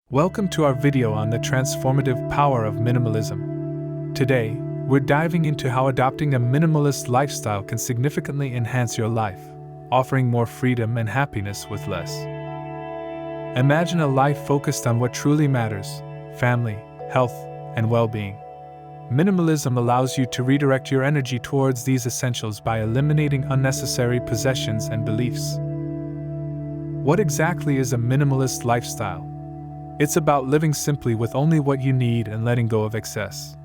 Welcome to our video on the transformative power of minimalism. Today, we're diving into how adopting a minimalist lifestyle can significantly enhance your life, offering more freedom and happiness with less. Imagine a life focused on what truly matters: family, health, and well-being. Minimalism allows you to redirect your energy towards these essentials by eliminating unnecessary possessions and beliefs. What exactly is a minimalist lifestyle? It's about living simply with only what you need and letting go of excess.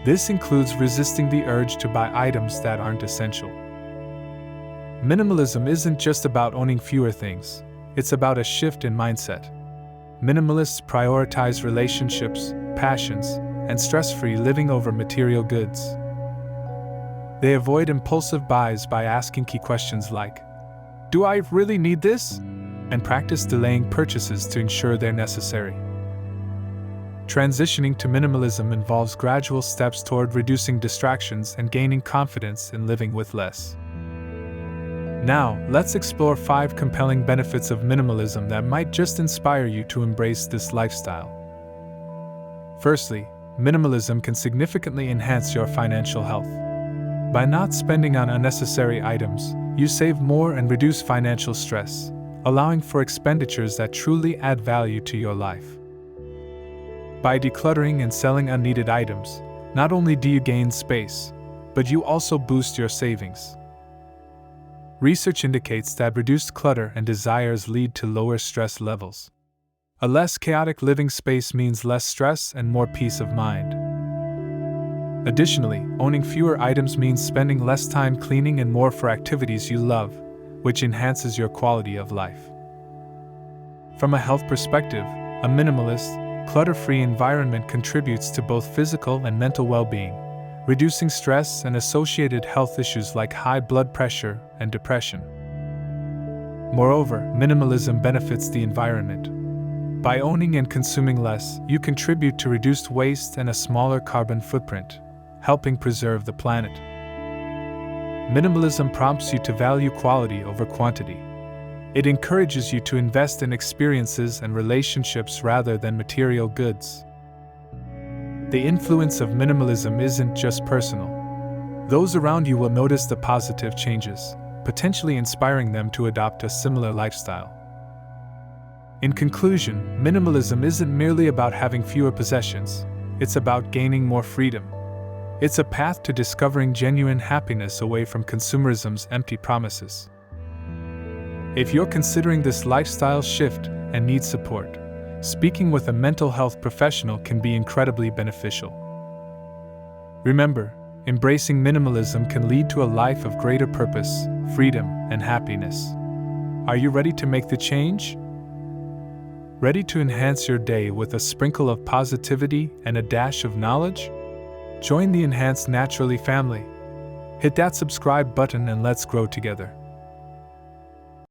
This includes resisting the urge to buy items that aren't essential. Minimalism isn't just about owning fewer things, it's about a shift in mindset. Minimalists prioritize relationships, passions, and stress-free living over material goods. They avoid impulsive buys by asking key questions like, "Do I really need this?" and practice delaying purchases to ensure they're necessary. Transitioning to minimalism involves gradual steps toward reducing distractions and gaining confidence in living with less. Now, let's explore 5 compelling benefits of minimalism that might just inspire you to embrace this lifestyle. Firstly, minimalism can significantly enhance your financial health. By not spending on unnecessary items, you save more and reduce financial stress, allowing for expenditures that truly add value to your life. By decluttering and selling unneeded items, not only do you gain space, but you also boost your savings. Research indicates that reduced clutter and desires lead to lower stress levels. A less chaotic living space means less stress and more peace of mind. Additionally, owning fewer items means spending less time cleaning and more for activities you love, which enhances your quality of life. From a health perspective, a minimalist, clutter-free environment contributes to both physical and mental well-being, reducing stress and associated health issues like high blood pressure and depression. Moreover, minimalism benefits the environment. By owning and consuming less, you contribute to reduced waste and a smaller carbon footprint, helping preserve the planet. Minimalism prompts you to value quality over quantity. It encourages you to invest in experiences and relationships rather than material goods. The influence of minimalism isn't just personal. Those around you will notice the positive changes, potentially inspiring them to adopt a similar lifestyle. In conclusion, minimalism isn't merely about having fewer possessions, it's about gaining more freedom. It's a path to discovering genuine happiness away from consumerism's empty promises. If you're considering this lifestyle shift and need support, speaking with a mental health professional can be incredibly beneficial. Remember, embracing minimalism can lead to a life of greater purpose, freedom, and happiness. Are you ready to make the change? Ready to enhance your day with a sprinkle of positivity and a dash of knowledge? Join the Enhance Naturally family. Hit that subscribe button and let's grow together.